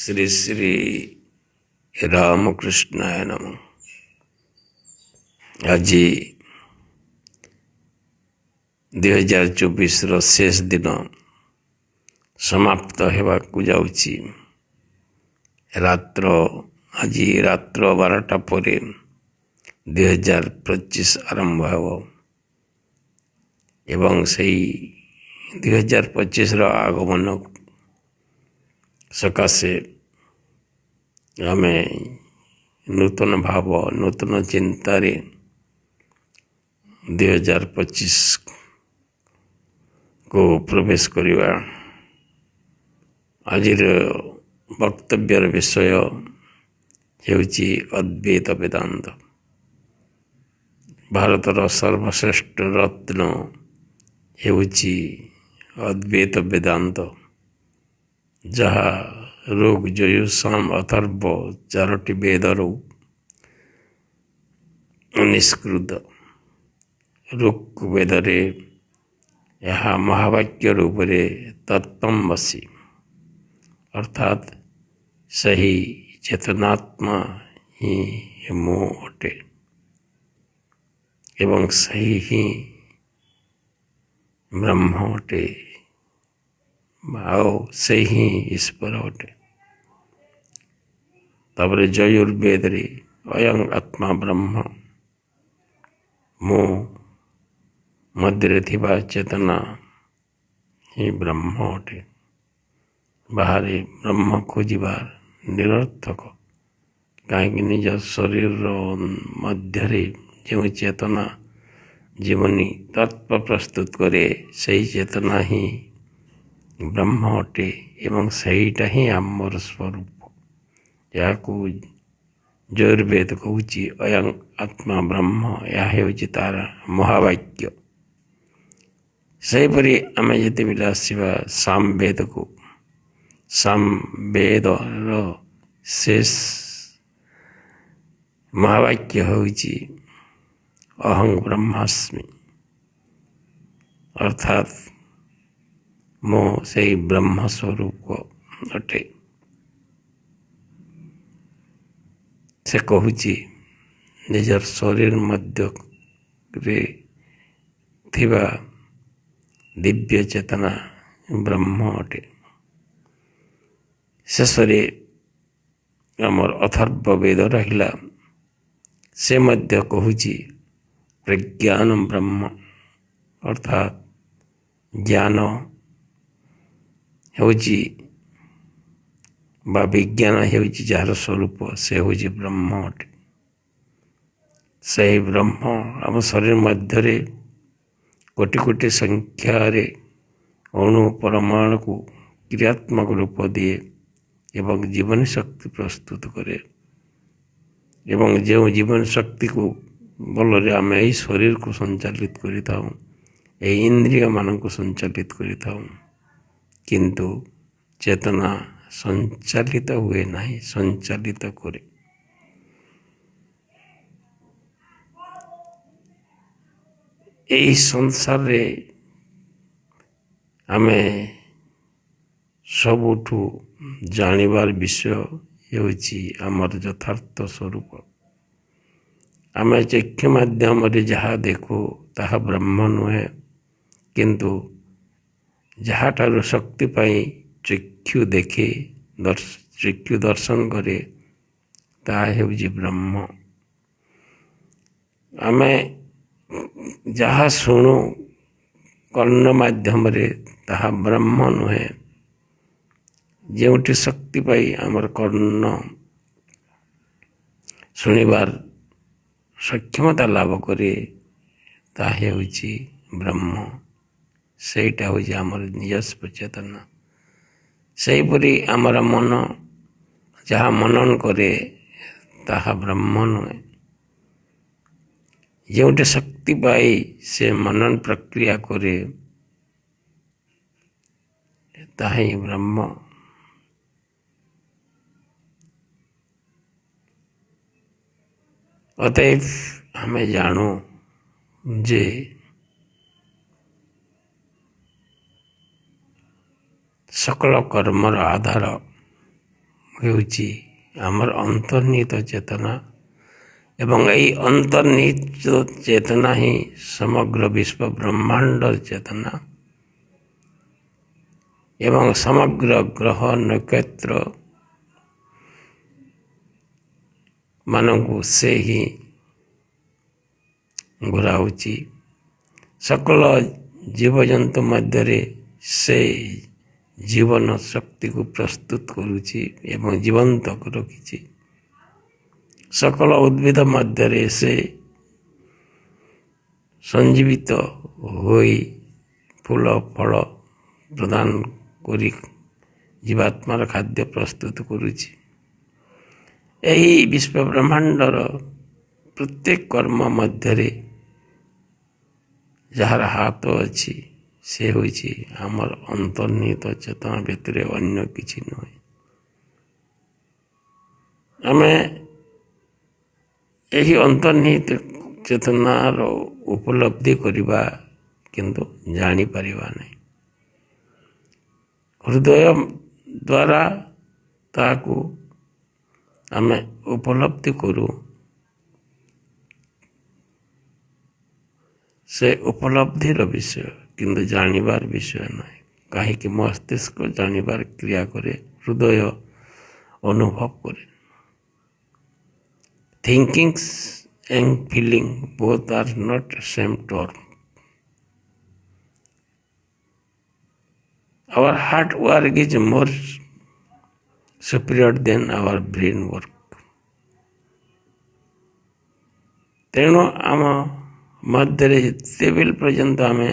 ଶ୍ରୀ ଶ୍ରୀ ରାମକୃଷ୍ଣାୟ ନମଃ। ଆଜି 2024ର ଶେଷ ଦିନ ସମାପ୍ତ ହେବାକୁ ଯାଉଛି। ଆଜି ରାତ୍ର 12ଟା ପରେ 2025 ଆରମ୍ଭ ହେବ ଏବଂ ସେହି 2025ର ଆଗମନ ସକାଶେ ଆମେ ନୂତନ ଭାବ ନୂତନ ଚିନ୍ତାରେ 2025କୁ ପ୍ରବେଶ କରିବା। ଆଜିର ବକ୍ତବ୍ୟର ବିଷୟ ହେଉଛି ଅଦ୍ୱୈତ ବେଦାନ୍ତ। ଭାରତର ସର୍ବଶ୍ରେଷ୍ଠ ରତ୍ନ ହେଉଛି ଅଦ୍ୱୈତ ବେଦାନ୍ତ, ଯାହା ଋକ୍, ଯଜୁଃ, ସାମ, ଅଥର୍ବ ଚାରୋଟି ବେଦରୁ ନିଷ୍କୃତ। ଋକ୍ ବେଦରେ ଏହା ମହାବାକ୍ୟ ରୂପରେ ତତ୍ତ୍ୱମସି ଅର୍ଥାତ୍ ସେହି ଚେତନାତ୍ମା ହିଁ ମୁଁ ଅଟେ ଏବଂ ସେହି ହିଁ ବ୍ରହ୍ମ ଅଟେ ଆଉ ସେହି ହିଁ ଈଶ୍ୱର ଅଟେ। ତାପରେ ଯଜୁର୍ବେଦରେ ଅୟଂ ଆତ୍ମା ବ୍ରହ୍ମ, ମୁଁ ମଧ୍ୟରେ ଥିବା ଚେତନା ହିଁ ବ୍ରହ୍ମ ଅଟେ। ବାହାରେ ବ୍ରହ୍ମ ଖୋଜିବା ନିରର୍ଥକ, କାହିଁକି ନିଜ ଶରୀର ମଧ୍ୟରେ ଯେଉଁ ଚେତନା ଜୀବନୀ ତତ୍ତ୍ୱ ପ୍ରସ୍ତୁତ କରେ, ସେହି ଚେତନା ହିଁ ବ୍ରହ୍ମ ଅଟେ ଏବଂ ସେଇଟା ହିଁ ଆମର ସ୍ୱରୂପ। ଏହାକୁ ଯଜୁର୍ବେଦ କହୁଛି ଅୟଂ ଆତ୍ମା ବ୍ରହ୍ମ, ଏହା ହେଉଛି ତାର ମହାବାକ୍ୟ। ସେହିପରି ଆମେ ଯେତେବେଳେ ଆସିବା ସାମବେଦକୁ, ସାମବେଦର ଶେଷ ମହାବାକ୍ୟ ହେଉଛି ଅହଂ ବ୍ରହ୍ମାସ୍ମି ଅର୍ଥାତ୍ ମୁଁ ସେହି ବ୍ରହ୍ମ ସ୍ୱରୂପ ଅଟେ। ସେ କହୁଛି ନିଜର ଶରୀର ମଧ୍ୟରେ ଥିବା ଦିବ୍ୟ ଚେତନା ବ୍ରହ୍ମ ଅଟେ। ଶେଷରେ ଆମର ଅଥର୍ବ ବେଦ ରହିଲା, ସେ ମଧ୍ୟ କହୁଛି ପ୍ରଜ୍ଞାନ ବ୍ରହ୍ମ ଅର୍ଥାତ୍ ଜ୍ଞାନ ହେଉଛି ବା ବିଜ୍ଞାନ ହେଉଛି ଯାହାର ସ୍ୱରୂପ, ସେ ହେଉଛି ବ୍ରହ୍ମ ଅଟେ। ସେହି ବ୍ରହ୍ମ ଆମ ଶରୀର ମଧ୍ୟରେ କୋଟି କୋଟି ସଂଖ୍ୟାରେ ଅଣୁ ପରମାଣୁକୁ କ୍ରିୟାତ୍ମକ ରୂପ ଦିଏ ଏବଂ ଜୀବନୀ ଶକ୍ତି ପ୍ରସ୍ତୁତ କରେ। ଏବଂ ଯେଉଁ ଜୀବନ ଶକ୍ତିକୁ ବଳରେ ଆମେ ଏହି ଶରୀରକୁ ସଞ୍ଚାଳିତ କରିଥାଉ, ଏହି ଇନ୍ଦ୍ରିୟମାନଙ୍କୁ ସଞ୍ଚାଳିତ କରିଥାଉ, କିନ୍ତୁ ଚେତନା ସଞ୍ଚାଳିତ ହୁଏ ନାହିଁ, ସଞ୍ଚାଳିତ କରେ। ଏହି ସଂସାରରେ ଆମେ ସବୁଠୁ ଜାଣିବାର ବିଷୟ ହେଉଛି ଆମର ଯଥାର୍ଥ ସ୍ୱରୂପ। ଆମେ ଚକ୍ଷୁ ମାଧ୍ୟମରେ ଯାହା ଦେଖୁ ତାହା ବ୍ରହ୍ମ ନୁହେଁ, କିନ୍ତୁ ଯାହାଠାରୁ ଶକ୍ତି ପାଇଁ ଚକ୍ଷୁ ଦେଖେ, ଚକ୍ଷୁ ଦର୍ଶନ କରେ, ତାହା ହେଉଛି ବ୍ରହ୍ମ। ଆମେ ଯାହା ଶୁଣୁ କର୍ଣ୍ଣ ମାଧ୍ୟମରେ ତାହା ବ୍ରହ୍ମ ନୁହେଁ। ଯେଉଁଠି ଶକ୍ତି ପାଇ ଆମର କର୍ଣ୍ଣ ଶୁଣିବାର ସକ୍ଷମତା ଲାଭ କରେ, ତାହା ହେଉଛି ବ୍ରହ୍ମ। ସେଇଟା ହେଉଛି ଆମର ନିଜସ୍ୱ ଚେତନା। ସେହିପରି ଆମର ମନ ଯାହା ମନନ କରେ ତାହା ବ୍ରହ୍ମ ନୁହେଁ। ଯେଉଁଠି ଶକ୍ତି ପାଇ ସେ ମନନ ପ୍ରକ୍ରିୟା କରେ, ତାହା ହିଁ ବ୍ରହ୍ମ। ଅତଏବ ଆମେ ଜାଣୁ ଯେ ସକଳ କର୍ମର ଆଧାର ହେଉଛି ଆମର ଅନ୍ତର୍ନିହିତ ଚେତନା ଏବଂ ଏହି ଅନ୍ତର୍ନିହିତ ଚେତନା ହିଁ ସମଗ୍ର ବିଶ୍ୱ ବ୍ରହ୍ମାଣ୍ଡର ଚେତନା ଏବଂ ସମଗ୍ର ଗ୍ରହ ନକ୍ଷତ୍ର ମାନଙ୍କୁ ସେ ହିଁ ଘୁରାଉଛି। ସକଳ ଜୀବଜନ୍ତୁ ମଧ୍ୟରେ ସେ ଜୀବନ ଶକ୍ତିକୁ ପ୍ରସ୍ତୁତ କରୁଛି ଏବଂ ଜୀବନ୍ତ ରଖିଛି। ସକଳ ଉଦ୍ଭିଦ ମଧ୍ୟରେ ସେ ସଞ୍ଜୀବିତ ହୋଇ ଫୁଲ ଫଳ ପ୍ରଦାନ କରି ଜୀବାତ୍ମାର ଖାଦ୍ୟ ପ୍ରସ୍ତୁତ କରୁଛି। ଏହି ବିଶ୍ୱ ବ୍ରହ୍ମାଣ୍ଡର ପ୍ରତ୍ୟେକ କର୍ମ ମଧ୍ୟରେ ଯାହାର ହାତ ଅଛି ସେ ହେଉଛି ଆମର ଅନ୍ତର୍ନିହିତ ଚେତନା ଭିତରେ ଅନ୍ୟ କିଛି ନୁହେଁ। ଆମେ ଏହି ଅନ୍ତର୍ନିହିତ ଚେତନାର ଉପଲବ୍ଧି କରିବା କିନ୍ତୁ ଜାଣିପାରିବା ନାହିଁ। ହୃଦୟ ଦ୍ୱାରା ତାହାକୁ ଆମେ ଉପଲବ୍ଧି କରୁ। ସେ ଉପଲବ୍ଧିର ବିଷୟ କିନ୍ତୁ ଜାଣିବାର ବିଷୟ ନାହିଁ। କାହିଁକି ମସ୍ତିଷ୍କ ଜାଣିବାର କ୍ରିୟା କରେ, ହୃଦୟ ଅନୁଭବ କରେ। Thinking and feeling both are not same term. Our heart work is more superior than our brain work. ତେଣୁ ଆମ ମଧ୍ୟରେ ଯେତେବେଳେ ପର୍ଯ୍ୟନ୍ତ ଆମେ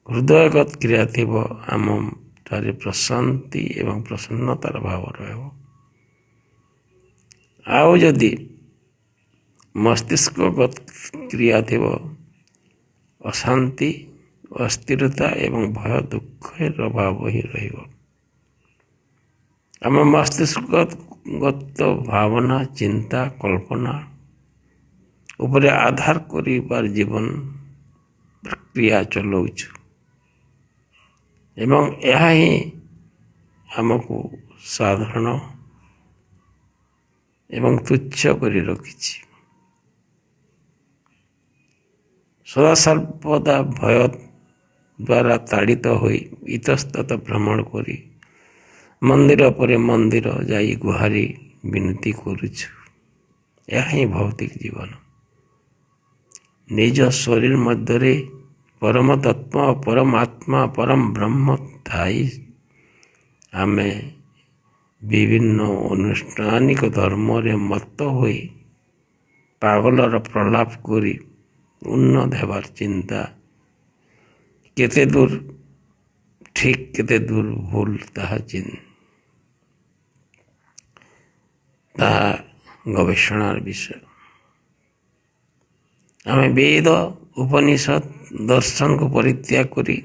ହୃଦୟଗତ କ୍ରିୟା ଥିବ ଆମଠାରେ ପ୍ରଶାନ୍ତି ଏବଂ ପ୍ରସନ୍ନତାର ଭାବ ରହିବ। ଆଉ ଯଦି ମସ୍ତିଷ୍କଗତ କ୍ରିୟା ଥିବ ଅଶାନ୍ତି, ଅସ୍ଥିରତା ଏବଂ ଭୟ ଦୁଃଖର ଭାବ ହିଁ ରହିବ। ଆମ ମସ୍ତିଷ୍କଗତ ଭାବନା, ଚିନ୍ତା, କଳ୍ପନା ଉପରେ ଆଧାର କରିବାର ଜୀବନ ପ୍ରକ୍ରିୟା ଚଲାଉଛୁ ଏବଂ ଏହା ହିଁ ଆମକୁ ସାଧାରଣ ଏବଂ ତୁଚ୍ଛ କରି ରଖିଛି। ସଦାସର୍ବଦା ଭୟ ଦ୍ୱାରା ତାଡ଼ିତ ହୋଇ ଇତସ୍ତତ ଭ୍ରମଣ କରି ମନ୍ଦିର ପରେ ମନ୍ଦିର ଯାଇ ଗୁହାରି ବିନତି କରୁଛୁ। ଏହା ହିଁ ଭୌତିକ ଜୀବନ। ନିଜ ଶରୀର ମଧ୍ୟରେ ପରମ ତତ୍ତ୍ୱ, ପରମାତ୍ମା, ପରମ ବ୍ରହ୍ମ ଥାଇ ଆମେ ବିଭିନ୍ନ ଅନୁଷ୍ଠାନିକ ଧର୍ମରେ ମତ୍ତ ହୋଇ ପାଗଳର ପ୍ରଲାପ କରି ଉନ୍ନତ ହେବାର ଚିନ୍ତା କେତେ ଦୂର ଠିକ୍ କେତେ ଦୂର ଭୁଲ ତାହା ଗବେଷଣାର ବିଷୟ। ଆମେ ବେଦ, ଉପନିଷଦ, ଦର୍ଶନକୁ ପରିତ୍ୟାଗ କରି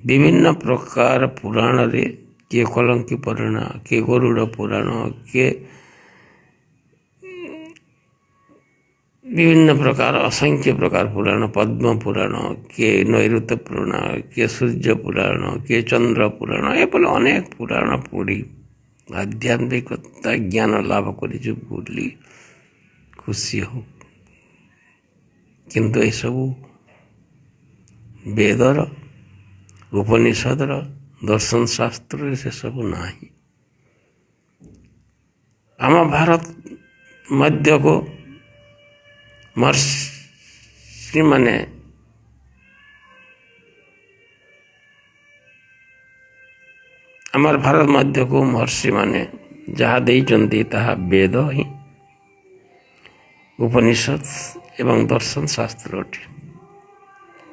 ବିଭିନ୍ନ ପ୍ରକାର ପୁରାଣରେ କିଏ କଲଙ୍କି ପୁରାଣ, କିଏ ଗରୁଡ଼ ପୁରାଣ, କିଏ ବିଭିନ୍ନ ପ୍ରକାର ଅସଂଖ୍ୟ ପ୍ରକାର ପୁରାଣ, ପଦ୍ମ ପୁରାଣ, କିଏ ନୈଋତ୍ୟ ପୁରାଣ, କିଏ ସୂର୍ଯ୍ୟ ପୁରାଣ, କିଏ ଚନ୍ଦ୍ର ପୁରାଣ, ଏପରି ଅନେକ ପୁରାଣ ପଢ଼ି ଆଧ୍ୟାତ୍ମିକତା ଜ୍ଞାନ ଲାଭ କରିଛୁ ବୋଲି ଖୁସି ହଉ। କିନ୍ତୁ ଏସବୁ ବେଦର, ଉପନିଷଦର, ଦର୍ଶନ ଶାସ୍ତ୍ରରେ ସେସବୁ ନାହିଁ। ଆମ ଭାରତ ମଧ୍ୟକୁ ମହର୍ଷିମାନେ ଯାହା ଦେଇଛନ୍ତି ତାହା ବେଦ ହିଁ, ଉପନିଷଦ ଏବଂ ଦର୍ଶନ ଶାସ୍ତ୍ର ଅଟେ।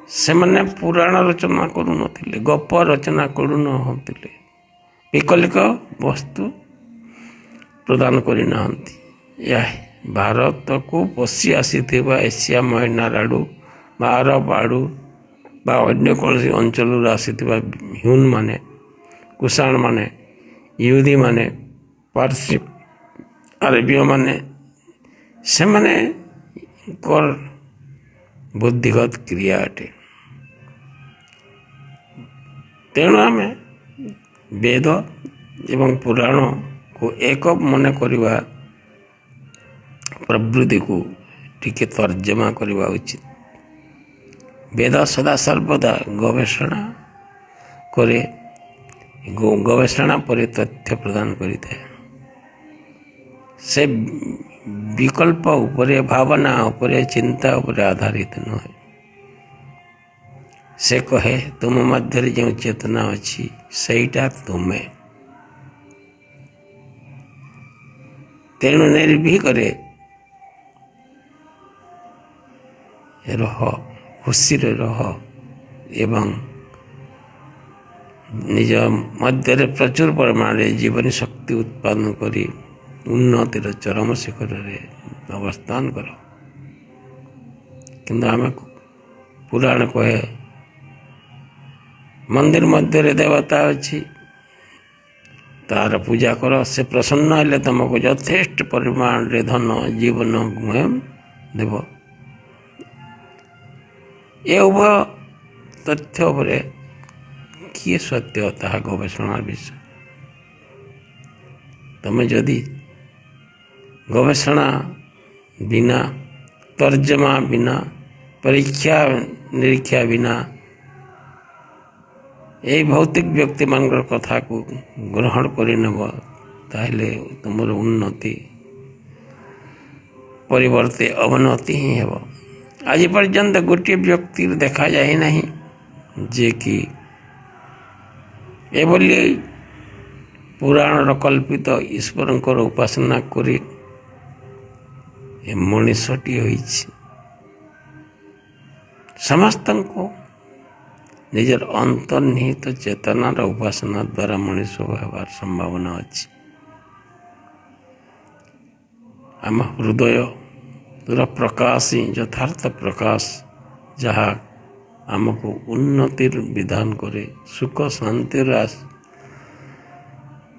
ସେମାନେ ପୁରାଣ ରଚନା କରୁନଥିଲେ, ଗପ ରଚନା କରୁନଥିଲେ, ବିକଳିତ ବସ୍ତୁ ପ୍ରଦାନ କରିନାହାନ୍ତି। ଏହା ଭାରତକୁ ପଶି ଆସିଥିବା ଏସିଆ ମାଇନର ଆଡ଼ୁ ବା ଆରବ ଆଡ଼ୁ ବା ଅନ୍ୟ କୌଣସି ଅଞ୍ଚଳରୁ ଆସିଥିବା ହ୍ୟୁନମାନେ, କୁଷାଣମାନେ, ଇହୁଦୀମାନେ, ପାର୍ସୀ, ଆରବୀୟମାନେ ସେମାନଙ୍କର ବୁଦ୍ଧିଗତ କ୍ରିୟା ଅଟେ। ତେଣୁ ଆମେ ବେଦ, ଏବଂ ପୁରାଣକୁ ଏକ ମନେ କରିବା ପ୍ରବୃତ୍ତିକୁ ଟିକେ ତର୍ଜମା କରିବା ଉଚିତ। ବେଦ ସଦା ସର୍ବଦା ଗବେଷଣା ପରେ ତଥ୍ୟ ପ୍ରଦାନ କରିଥାଏ। ସେ ବିକଳ୍ପ ଉପରେ, ଭାବନା ଉପରେ, ଚିନ୍ତା ଉପରେ ଆଧାରିତ ନୁହେଁ। ସେ କହେ ତୁମ ମଧ୍ୟରେ ଯେଉଁ ଚେତନା ଅଛି ସେଇଟା ତୁମେ। ତେଣୁ ନିର୍ଭୀକରେ ରହ, ଖୁସିରେ ରହ ଏବଂ ନିଜ ମଧ୍ୟରେ ପ୍ରଚୁର ପରିମାଣରେ ଜୀବନୀ ଶକ୍ତି ଉତ୍ପାଦନ କରି ଉନ୍ନତିର ଚରମ ଶିଖରରେ ଅବସ୍ଥାନ କର। କିନ୍ତୁ ଆମେ ପୁରାଣ କହେ ମନ୍ଦିର ମଧ୍ୟରେ ଦେବତା ଅଛି, ତାର ପୂଜା କର, ସେ ପ୍ରସନ୍ନ ହେଲେ ତୁମକୁ ଯଥେଷ୍ଟ ପରିମାଣରେ ଧନ ଜୀବନ ଦେବ। ଏ ଉଭୟ ତଥ୍ୟ ଉପରେ କିଏ ସତ୍ୟ ତାହା ଗବେଷଣାର ବିଷୟ। ତମେ ଯଦି ଗବେଷଣା ବିନା, ତର୍ଜମା ବିନା, ପରୀକ୍ଷା ନିରୀକ୍ଷା ବିନା এই ଭୌତିକ ବ୍ୟକ୍ତିମାନଙ୍କର କଥାକୁ ଗ୍ରହଣ କରିନେବ, ତାହେଲେ ତୁମର ଉନ୍ନତି ପରିବର୍ତ୍ତେ ଅବନତି ହିଁ ହେବ। ଆଜି ପର୍ଯ୍ୟନ୍ତ ଗୋଟିଏ ବ୍ୟକ୍ତିର ଦେଖାଯାଏ ନାହିଁ ଯେ କି ଏଭଳି ପୁରାଣର କଳ୍ପିତ ଈଶ୍ୱରଙ୍କର ଉପାସନା କରି ଏ ମଣିଷଟି ହୋଇଛି। ସମସ୍ତଙ୍କୁ ନିଜର ଅନ୍ତର୍ନିହିତ ଚେତନାର ଉପାସନା ଦ୍ୱାରା ମଣିଷ ହେବାର ସମ୍ଭାବନା ଅଛି। ଆମ ହୃଦୟର ପ୍ରକାଶ ହିଁ ଯଥାର୍ଥ ପ୍ରକାଶ, ଯାହା ଆମକୁ ଉନ୍ନତିର ବିଧାନ କରେ, ସୁଖ ଶାନ୍ତିର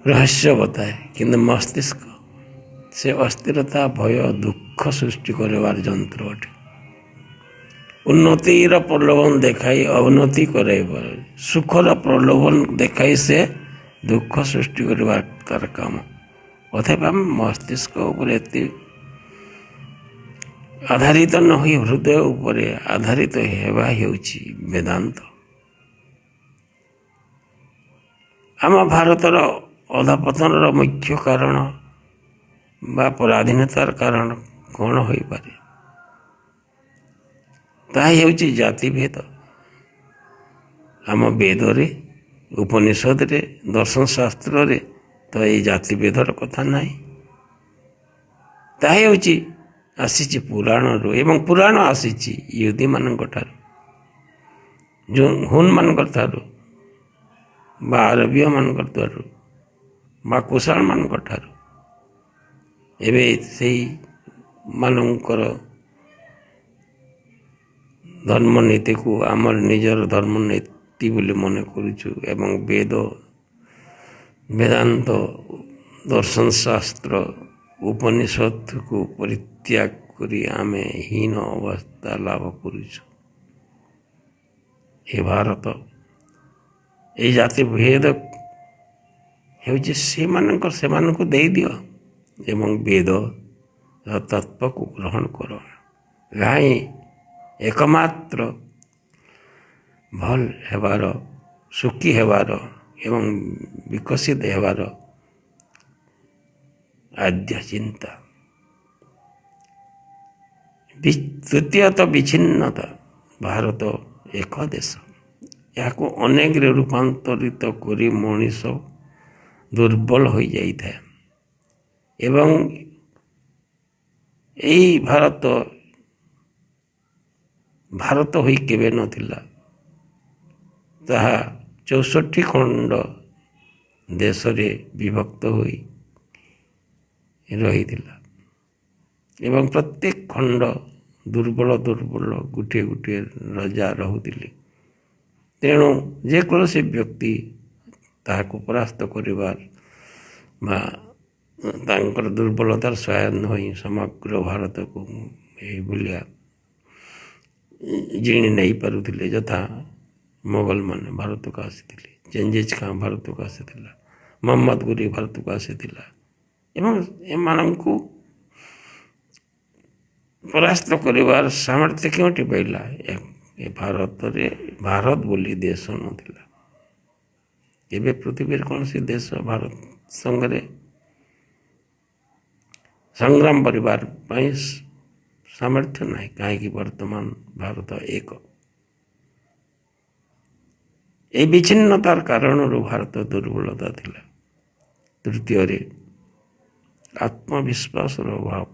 ରହସ୍ୟ ବତାଏ। କିନ୍ତୁ ମସ୍ତିଷ୍କ ସେ ଅସ୍ଥିରତା, ଭୟ, ଦୁଃଖ ସୃଷ୍ଟି କରିବାର ଯନ୍ତ୍ର ଅଟେ। ଉନ୍ନତିର ପ୍ରଲୋଭନ ଦେଖାଇ ଅବନତି କରାଇବ, ସୁଖର ପ୍ରଲୋଭନ ଦେଖାଇ ସେ ଦୁଃଖ ସୃଷ୍ଟି କରିବା ତାର କାମ। ଅଥବା ଆମେ ମସ୍ତିଷ୍କ ଉପରେ ଏତେ ଆଧାରିତ ନ ହୋଇ ହୃଦୟ ଉପରେ ଆଧାରିତ ହେବା ହେଉଛି ବେଦାନ୍ତ। ଆମ ଭାରତର ଅଧପତନର ମୁଖ୍ୟ କାରଣ ବା ପରାଧୀନତାର କାରଣ କ'ଣ ହୋଇପାରେ? ତାହା ହେଉଛି ଜାତିଭେଦ। ଆମ ବେଦରେ, ଉପନିଷଦରେ, ଦର୍ଶନ ଶାସ୍ତ୍ରରେ ତ ଏଇ ଜାତିଭେଦର କଥା ନାହିଁ। ତାହା ହେଉଛି ଆସିଛି ପୁରାଣରୁ, ଏବଂ ପୁରାଣ ଆସିଛି ୟହୁଦୀମାନଙ୍କ ଠାରୁ, ହୁନମାନଙ୍କ ଠାରୁ ବା ଆରବୀୟମାନଙ୍କ ଠାରୁ ବା କୁଷାଣମାନଙ୍କ ଠାରୁ। ଏବେ ସେଇମାନଙ୍କର ଧର୍ମନୀତିକୁ ଆମର ନିଜର ଧର୍ମନୀତି ବୋଲି ମନେ କରୁଛୁ ଏବଂ ବେଦାନ୍ତ, ଦର୍ଶନ ଶାସ୍ତ୍ର, ଉପନିଷଦକୁ ପରିତ୍ୟାଗ କରି ଆମେ ହୀନ ଅବସ୍ଥା ଲାଭ କରୁଛୁ। ଏ ଭାରତ, এই ଜାତି ଭେଦ ହେଉଛି ସେମାନଙ୍କୁ ଦେଇଦିଅ ଏବଂ ବେଦ ତତ୍ତ୍ୱକୁ ଗ୍ରହଣ କର। ଏହା ହିଁ ଏକମାତ୍ର ଭଲ ହେବାର, ସୁଖୀ ହେବାର ଏବଂ ବିକଶିତ ହେବାର ଆଦ୍ୟ ଚିନ୍ତା। ତୃତୀୟତଃ ବିଚ୍ଛିନ୍ନତା। ଭାରତ ଏକ ଦେଶ, ଏହାକୁ ଅନେକରେ ରୂପାନ୍ତରିତ କରି ମଣିଷ ଦୁର୍ବଳ ହୋଇଯାଇଥାଏ ଏବଂ ଏହି ଭାରତ ହୋଇ କେବେ ନଥିଲା। ତାହା 64 ଖଣ୍ଡ ଦେଶରେ ବିଭକ୍ତ ହୋଇ ରହିଥିଲା ଏବଂ ପ୍ରତ୍ୟେକ ଖଣ୍ଡ ଦୁର୍ବଳ ଗୋଟିଏ ଗୋଟିଏ ରାଜା ରହୁଥିଲେ। ତେଣୁ ଯେକୌଣସି ବ୍ୟକ୍ତି ତାହାକୁ ପରାସ୍ତ କରିବାର ବା ତାଙ୍କର ଦୁର୍ବଳତାର ସହାୟକ ନ ହୋଇ ସମଗ୍ର ଭାରତକୁ ଏହିଭଳିଆ ଜିଣି ନେଇପାରୁଥିଲେ। ଯଥା ମୋଗଲମାନେ ଭାରତକୁ ଆସିଥିଲେ, ଚେଙ୍ଗିଜ ଖାଁ ଭାରତକୁ ଆସିଥିଲା, ମହମ୍ମଦ ଘୋରୀ ଭାରତକୁ ଆସିଥିଲା ଏବଂ ଏମାନଙ୍କୁ ପରାସ୍ତ କରିବାର ସାମର୍ଥ୍ୟ କେଉଁଠି ପାଇଲା? ଏ ଭାରତରେ ଭାରତ ବୋଲି ଦେଶ ନଥିଲା। ଏବେ ପୃଥିବୀର କୌଣସି ଦେଶ ଭାରତ ସାଙ୍ଗରେ ସଂଗ୍ରାମ କରିବାର ପାଇଁ ସାମର୍ଥ୍ୟ ନାହିଁ। କାହିଁକି? ବର୍ତ୍ତମାନ ଭାରତ ଏକ। এই ବିଚ୍ଛିନ୍ନତାର କାରଣରୁ ଭାରତ ଦୁର୍ବଳତା ଥିଲା। ତୃତୀୟରେ ଆତ୍ମବିଶ୍ୱାସର ଅଭାବ।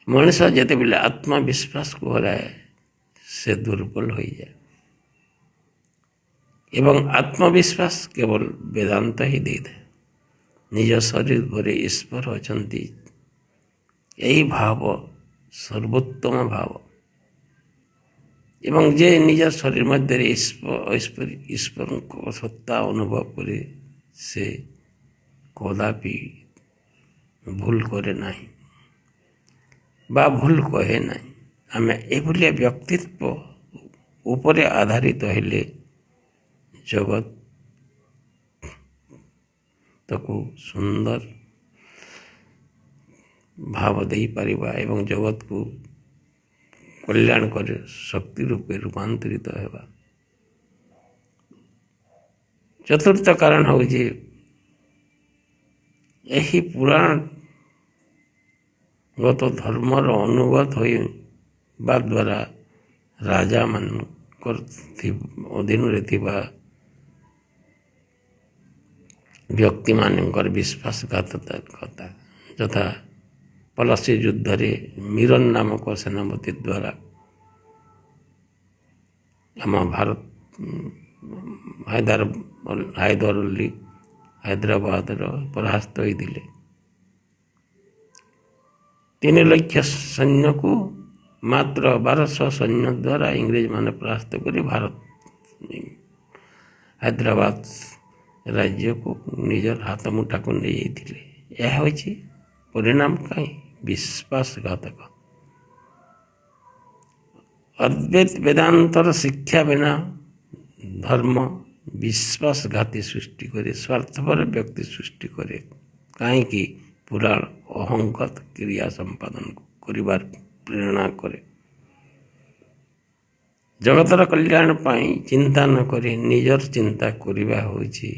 ମଣିଷ ଯେତେବେଳେ ଆତ୍ମବିଶ୍ୱାସକୁ ହରାଏ ସେ ଦୁର୍ବଳ ହୋଇଯାଏ ଏବଂ ଆତ୍ମବିଶ୍ୱାସ କେବଳ ବେଦାନ୍ତ ହିଁ ଦେଇଥାଏ। ନିଜ ଶରୀର ପରେ ଈଶ୍ୱର ଅଛନ୍ତି, ଏହି ଭାବ ସର୍ବୋତ୍ତମ ଭାବ ଏବଂ ଯେ ନିଜ ଶରୀର ମଧ୍ୟରେ ଈଶ୍ୱରଙ୍କ ସତ୍ତା ଅନୁଭବ କରେ ସେ କଦାପି ଭୁଲ କରେ ନାହିଁ ବା ଭୁଲ କହେ ନାହିଁ। ଆମେ ଏଭଳିଆ ବ୍ୟକ୍ତିତ୍ୱ ଉପରେ ଆଧାରିତ ହେଲେ ଜଗତ ତାକୁ ସୁନ୍ଦର ଭାବ ଦେଇପାରିବା ଏବଂ ଜଗତକୁ କଲ୍ୟାଣ କରି ଶକ୍ତି ରୂପେ ରୂପାନ୍ତରିତ ହେବା। ଚତୁର୍ଥ କାରଣ ହେଉଛି ଏହି ପୁରାଣଗତ ଧର୍ମର ଅନୁଗତ ହେବା ଦ୍ୱାରା ରାଜାମାନଙ୍କର ଅଧୀନରେ ଥିବା ବ୍ୟକ୍ତିମାନଙ୍କର ବିଶ୍ୱାସଘାତକତା, ଯଥା ପଲସି ଯୁଦ୍ଧରେ ମିରନ ନାମକ ସେନାପତି ଦ୍ୱାରା ଆମ ଭାରତ ହାଇଦ୍ରାବାଦର ପରାସ୍ତ ହୋଇଥିଲେ। 3 ଲକ୍ଷ ସୈନ୍ୟକୁ ମାତ୍ର 1200 ସୈନ୍ୟ ଦ୍ୱାରା ଇଂରେଜମାନେ ପରାସ୍ତ କରି ହାଇଦ୍ରାବାଦ ରାଜ୍ୟକୁ ନିଜର ହାତ ମୁଠାକୁ ନେଇଯାଇଥିଲେ। ଏହା ହେଉଛି ପରିଣାମ। କାହିଁ? ବିଶ୍ୱାସଘାତକ। ଅଦ୍ୱୈତ ବେଦାନ୍ତର ଶିକ୍ଷା ବିନା ଧର୍ମ ବିଶ୍ୱାସଘାତୀ ସୃଷ୍ଟି କରେ, ସ୍ୱାର୍ଥପର ବ୍ୟକ୍ତି ସୃଷ୍ଟି କରେ। କାହିଁକି? ପୁରାଣ ଅହଂଗତ କ୍ରିୟା ସମ୍ପାଦନ କରିବାର ପ୍ରେରଣା କରେ। ଜଗତର କଲ୍ୟାଣ ପାଇଁ ଚିନ୍ତା ନ କରି ନିଜର ଚିନ୍ତା କରିବା ହେଉଛି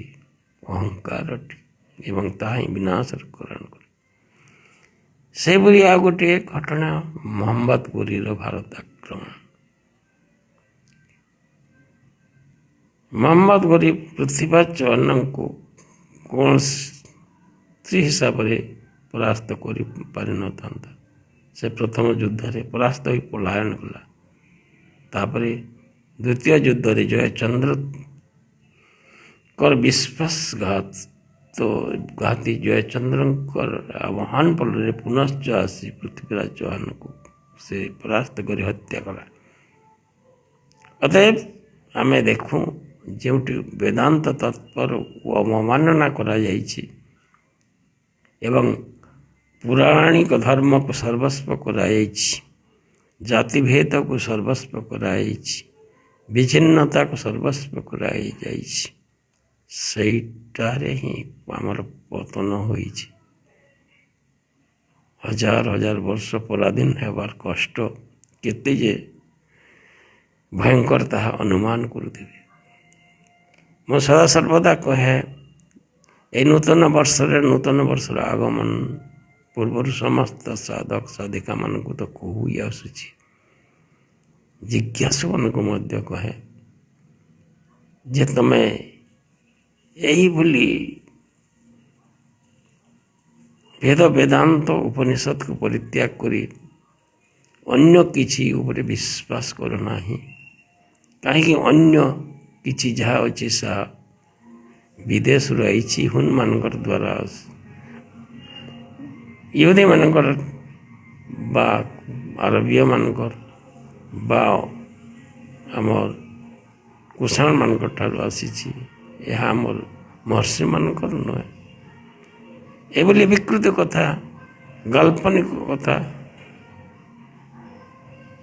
ଅହଙ୍କାରଟି ଏବଂ ତାହା ହିଁ ବିନାଶର କାରଣ କରେ। ସେହିଭଳି ଆଉ ଗୋଟିଏ ଘଟଣା ମହମ୍ମଦ ଘୋରୀର ଭାରତ ଆକ୍ରମଣ। ମହମ୍ମଦ ଘୋରୀ ପୃଥ୍ୱୀରାଜ ଚୌହାନଙ୍କୁ କୌଣସି ହିସାବରେ ପରାସ୍ତ କରିପାରିନଥାନ୍ତା। ସେ ପ୍ରଥମ ଯୁଦ୍ଧରେ ପରାସ୍ତ ହୋଇ ପଳାୟନ କଲା। ତାପରେ ଦ୍ୱିତୀୟ ଯୁଦ୍ଧରେ ଜୟଚନ୍ଦ୍ରଙ୍କର ବିଶ୍ୱାସଘାତୀ ଜୟଚନ୍ଦ୍ରଙ୍କର ଆହ୍ୱାନ ଫଳରେ ପୁନଶ୍ଚ ଆସି ପୃଥ୍ୱୀରାଜ ଚୌହାନଙ୍କୁ ସେ ପରାସ୍ତ କରି ହତ୍ୟା କଲା। ଅତଏବ ଆମେ ଦେଖୁ ଯେଉଁଠି ବେଦାନ୍ତ ତତ୍ପରକୁ ଅବମାନନା କରାଯାଇଛି ଏବଂ ପୌରାଣିକ ଧର୍ମକୁ ସର୍ବସ୍ୱ କରାଯାଇଛି, ଜାତିଭେଦକୁ ସର୍ବସ୍ୱ କରାଯାଇଛି, ବିଚ୍ଛିନ୍ନତାକୁ ସର୍ବସ୍ୱ କରାଯାଇଛି, ସେଇଟାରେ ହିଁ ଆମର ପତନ ହୋଇଛି। ହଜାର ହଜାର ବର୍ଷ ପରାଧୀନ ହେବାର କଷ୍ଟ କେତେ ଯେ ଭୟଙ୍କର ତାହା ଅନୁମାନ କରୁଥିବେ। ମୁଁ ସଦାସର୍ବଦା କହେ, ଏହି ନୂତନ ବର୍ଷର ଆଗମନ ପୂର୍ବରୁ ସମସ୍ତ ସାଧକ ସାଧିକାମାନଙ୍କୁ ତ କହି ଆସୁଛି, ଜିଜ୍ଞାସୁମାନଙ୍କୁ ମଧ୍ୟ କହେ ଯେ ତମେ ଏହିଭଳି ବେଦାନ୍ତ ଉପନିଷଦକୁ ପରିତ୍ୟାଗ କରି ଅନ୍ୟ କିଛି ଉପରେ ବିଶ୍ୱାସ କର ନାହିଁ। କାହିଁକି? ଅନ୍ୟ କିଛି ଯାହା ଅଛି ତାହା ବିଦେଶରୁ ଆଇଛି, ହୁନମାନଙ୍କର ଦ୍ୱାରା, ଇହୁଦୀମାନଙ୍କର ବା ଆରବୀୟମାନଙ୍କର ବା ଆମର କୁଷାଣମାନଙ୍କ ଠାରୁ ଆସିଛି। ଏହା ଆମର ମହର୍ଷିମାନଙ୍କର ନୁହେଁ। ଏଭଳି ବିକୃତ କଥା, କାଳ୍ପନିକ କଥା,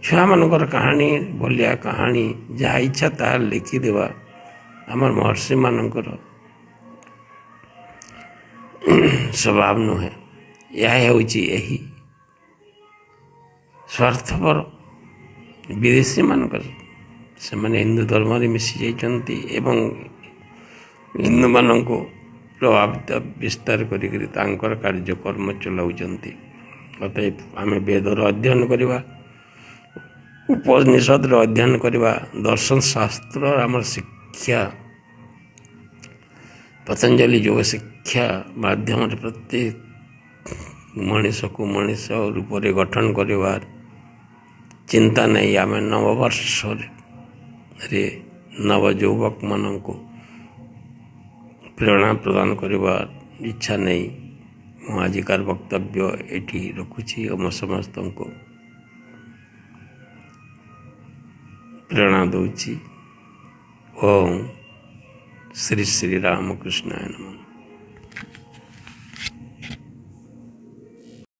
ଛୁଆମାନଙ୍କର କାହାଣୀ ଭଳିଆ କାହାଣୀ ଯାହା ଇଚ୍ଛା ତାହା ଲେଖିଦେବା ଆମର ମହର୍ଷିମାନଙ୍କର ସ୍ୱଭାବ ନୁହେଁ। ଏହା ହେଉଛି ଏହି ସ୍ୱାର୍ଥପର ବିଦେଶୀମାନଙ୍କର। ସେମାନେ ହିନ୍ଦୁ ଧର୍ମରେ ମିଶି ଯାଇଛନ୍ତି ଏବଂ ହିନ୍ଦୁମାନଙ୍କୁ ପ୍ରଭାବିତ ବିସ୍ତାର କରିକରି ତାଙ୍କର କାର୍ଯ୍ୟକ୍ରମ ଚଲାଉଛନ୍ତି। ଅତଏବ ଆମେ ବେଦର ଅଧ୍ୟୟନ କରିବା, ଉପନିଷଦର ଅଧ୍ୟୟନ କରିବା, ଦର୍ଶନ ଶାସ୍ତ୍ର ଆମର ଶିକ୍ଷା, ପତଞ୍ଜଳି ଯୋଗ ଶିକ୍ଷା ମାଧ୍ୟମରେ ପ୍ରତ୍ୟେକ ମଣିଷକୁ ମଣିଷ ରୂପରେ ଗଠନ କରିବାର ଚିନ୍ତା ନେଇ ଆମେ ନବବର୍ଷରେ ନବଯୁବକମାନଙ୍କୁ ପ୍ରେରଣା ପ୍ରଦାନ କରିବାର ଇଚ୍ଛା ନେଇ ମୁଁ ଆଜିକାର ବକ୍ତବ୍ୟ ଏଠି ରଖୁଛି ଓ ମୁଁ ସମସ୍ତଙ୍କୁ ପ୍ରେରଣା ଦେଉଛି। ଓମ୍ ଶ୍ରୀ ଶ୍ରୀ ରାମକୃଷ୍ଣାୟ ନମଃ।